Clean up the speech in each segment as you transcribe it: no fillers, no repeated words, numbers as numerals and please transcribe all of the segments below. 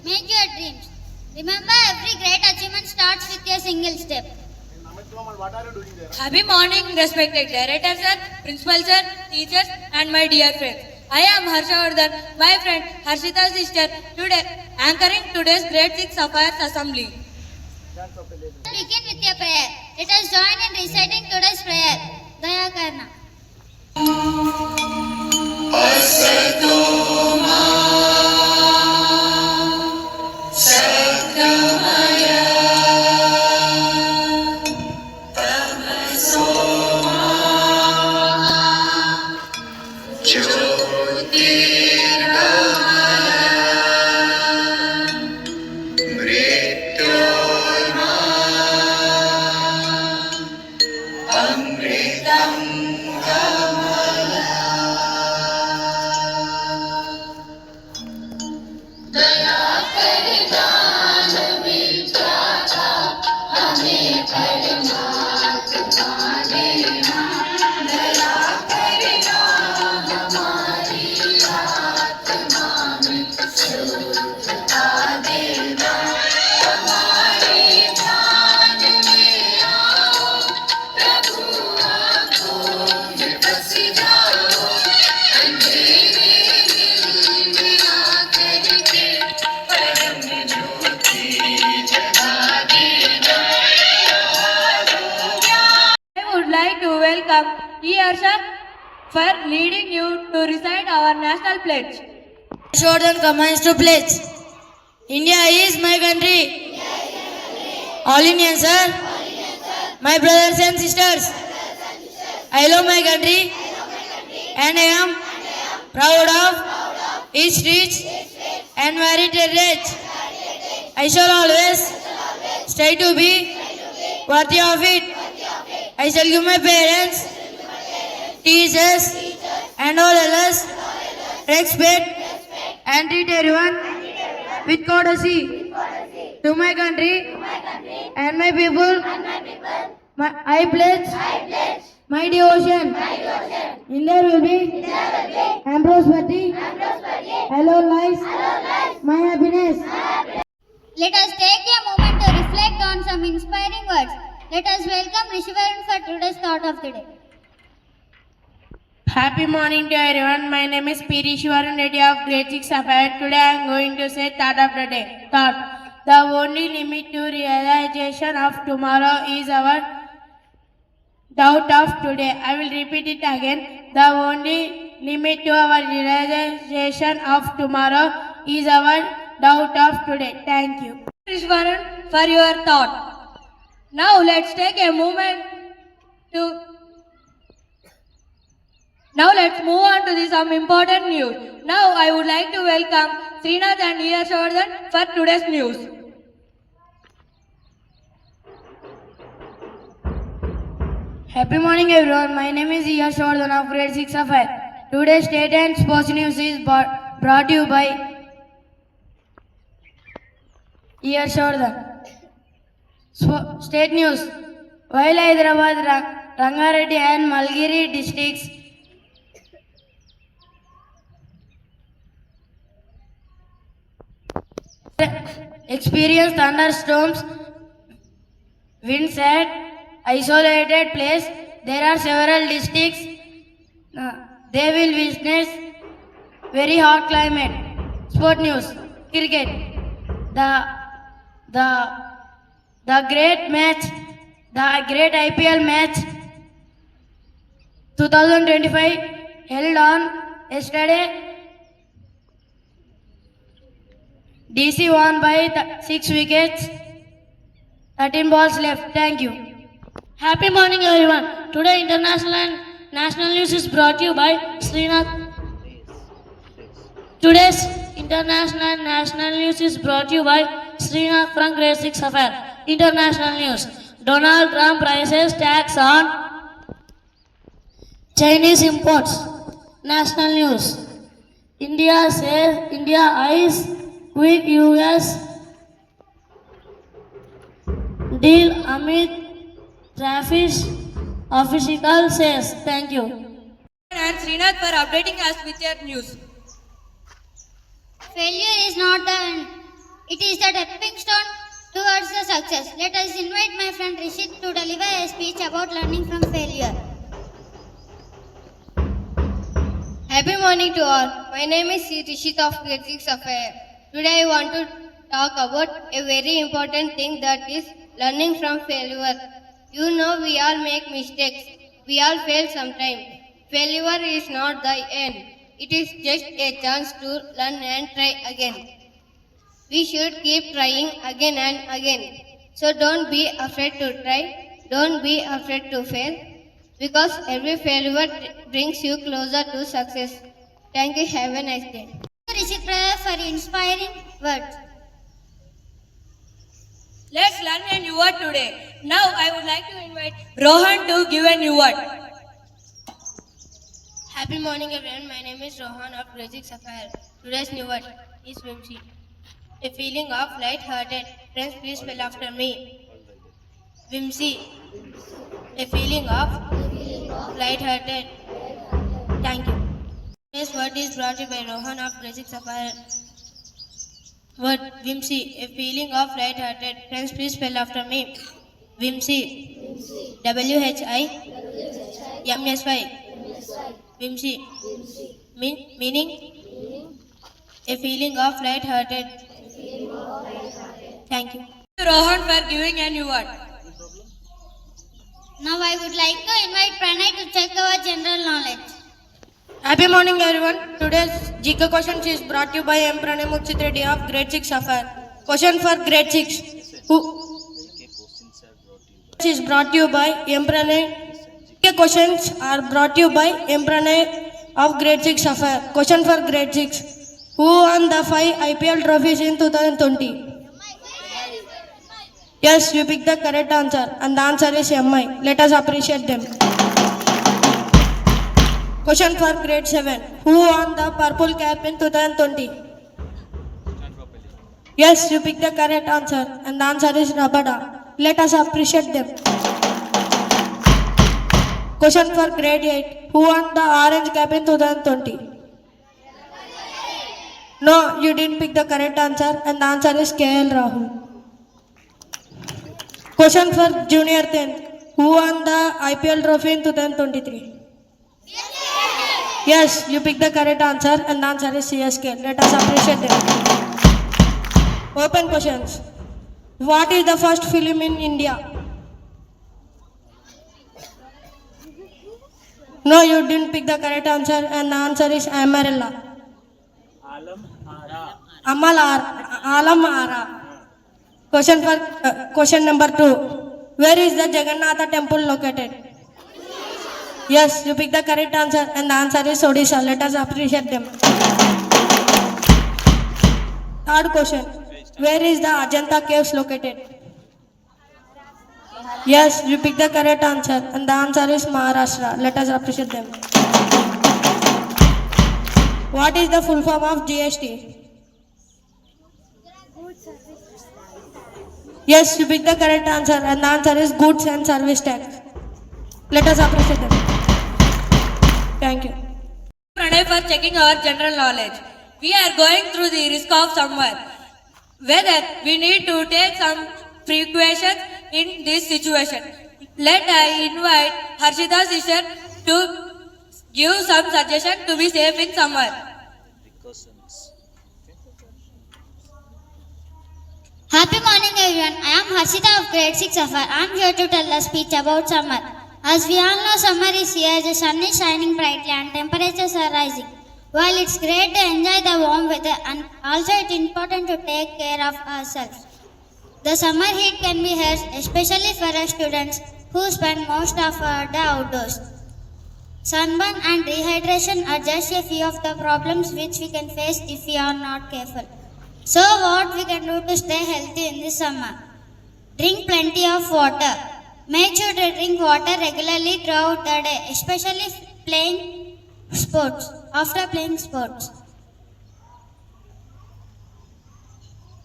Make your dreams. Remember, every great achievement starts with a single step. What are you doing there? Happy morning, respected director sir, principal sir, teachers, and my dear friends. I am Harshavardhan, my friend Harshita's sister, today anchoring today's grade 6 Sapphire assembly. Begin with a prayer. Let us join in reciting today's prayer. Daya Karna. I would like to welcome E. Harsha for leading you to recite our national pledge. Jordan commands to pledge. India is my country. All Indians, sir. My brothers and sisters. I love my country and I am proud of its rich and varied heritage. I shall always strive to be worthy of it. I shall give my parents, teachers, and all others respect and treat everyone with courtesy. To my country and my people, I pledge my devotion. In there will be and prosperity, alone lies my happiness. Let us take a moment to reflect on some inspiring words. Let us welcome Rishivaran for today's thought of the day. Happy morning to everyone. My name is P. Rishivaran Reddy of grade 6 Sapphire. Today I am going to say thought of the day. Thought. The only limit to realization of tomorrow is our doubt of today. I will repeat it again. The only limit to our realization of tomorrow is our doubt of today. Thank you. Rishivaran for your thought. Now let's take a moment to let's move on to some important news. Now I would like to welcome Srinath and E. Harshavardhan for today's news. Happy morning everyone. My name is E. Harshavardhan of grade 6 Sapphire. Today's state and sports news is brought to you by E. Harshavardhan. State news. While Hyderabad, Rangareddy and Malgiri districts experience thunderstorms, winds at isolated place, there are several districts. They will witness very hot climate. Sport news. Cricket. The great IPL match 2025 held on yesterday. DC won by 6 wickets, 13 balls left. Thank you. Happy morning everyone. Today international and national news is brought to you by Srinath. Today's international and national news is brought to you by Srinath from grade 6 Sapphire. International news. Donald Trump raises tax on Chinese imports. National news. India eyes quick US deal amid Travis official says. Thank you. And Srinath for updating us with your news. Failure is not the end. It is the stepping stone towards the success. Let us invite my friend Rishit to deliver a speech about learning from failure. Happy morning to all. My name is Rishit of Grade 6 Sapphire. Today I want to talk about a very important thing, that is learning from failure. You know, we all make mistakes. We all fail sometime. Failure is not the end. It is just a chance to learn and try again. We should keep trying again and again. So don't be afraid to try. Don't be afraid to fail. Because every failure brings you closer to success. Thank you. Have a nice day. Thank you, Rishit brother, for inspiring words. Let's learn a new word today. Now I would like to invite Rohan to give a new word. Happy morning everyone. My name is Rohan of Grade 6 Sapphire. Today's new word is whimsy. A feeling of light-hearted. Friends, please spell after me. Whimsy. A feeling of light-hearted. Thank you. Today's word is brought to you by Rohan of Grade 6 Sapphire. Word whimsy. A feeling of light-hearted. Friends, please spell after me. Whimsy. WHIMSY. Whimsy. Meaning a feeling of light-hearted. Thank you. Rohan for giving a new word. Now I would like to invite Pranay to check our general knowledge. Happy morning everyone. Today's GK questions is brought to you by M. Pranay Mukshit Reddy of Grade 6 Sapphire. Question for Grade 6. Who is brought to you by M. Pranay. GK questions are brought to you by M. Pranay of Grade 6 Sapphire. Question for Grade 6. Who won the 5 IPL trophies in 2020? Yes, you picked the correct answer and the answer is MI. Let us appreciate them. Question for Grade 7. Who won the purple cap in 2020? Yes, you picked the correct answer and the answer is Rabada. Let us appreciate them. Question for Grade 8. Who won the orange cap in 2020? No, you didn't pick the correct answer and the answer is KL Rahul. Question for Junior 10th. Who won the IPL trophy in 2023? Yes, you picked the correct answer and the answer is CSK. Let us appreciate them. Open questions. What is the first film in India? No, you didn't pick the correct answer and the answer is Amarella. Alam Ara. Question number 2. Where is the Jagannatha temple located? Yes, you picked the correct answer and the answer is Odisha. Let us appreciate them. Third question. Where is the Ajanta caves located? Yes, you picked the correct answer and the answer is Maharashtra. Let us appreciate them. What is the full form of GST? Yes, you picked the correct answer and the answer is Goods and Service Tax. Let us appreciate them. Thank you. Pranay for checking our general knowledge. We are going through the risk of summer. Whether we need to take some precautions in this situation. Let I invite Harshita's sister to give some suggestion to be safe in summer. Happy morning everyone. I am Harshita of Grade 6 Sapphire. I am here to tell a speech about summer. As we all know, summer is here, the sun is shining brightly and temperatures are rising. While it's great to enjoy the warm weather, and also it's important to take care of ourselves. The summer heat can be harsh, especially for us students who spend most of our day outdoors. Sunburn and dehydration are just a few of the problems which we can face if we are not careful. So what we can do to stay healthy in this summer? Drink plenty of water. Make sure to drink water regularly throughout the day, especially playing sports. After playing sports,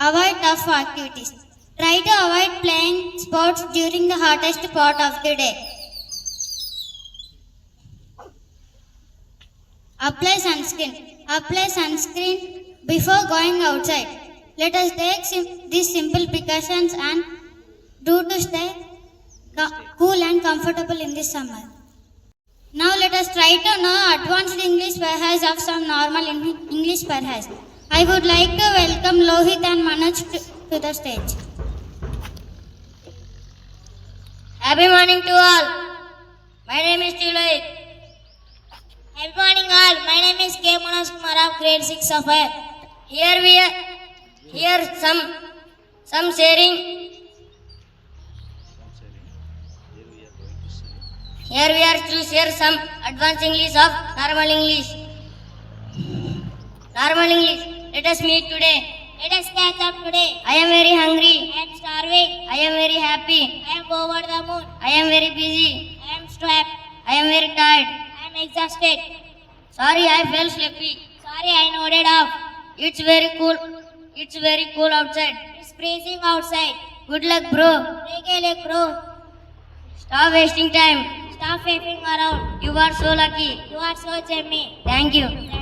avoid tough activities. Try to avoid playing sports during the hottest part of the day. Apply sunscreen. Apply sunscreen before going outside. Let us take these simple precautions and do to stay cool and comfortable in this summer. Now let us try to know advanced English perhaps of some normal English perhaps. I would like to welcome Lohit and Manoj to the stage. Happy morning to all. My name is Lohit. Happy morning all. My name is K. Manoj Kumar of grade 6 Sapphire. Here some sharing. Here we are to share some advanced English of normal English. Normal English. Let us meet today. Let us catch up today. I am very hungry. I am starving. I am very happy. I am over the moon. I am very busy. I am strapped. I am very tired. I am exhausted. Sorry, I felt sleepy. Sorry, I nodded off. It's very cool. It's very cool outside. It's freezing outside. Good luck, bro. Break a leg, bro. Stop wasting time. Stop faking around. You are so lucky. You are so jammy. Thank you.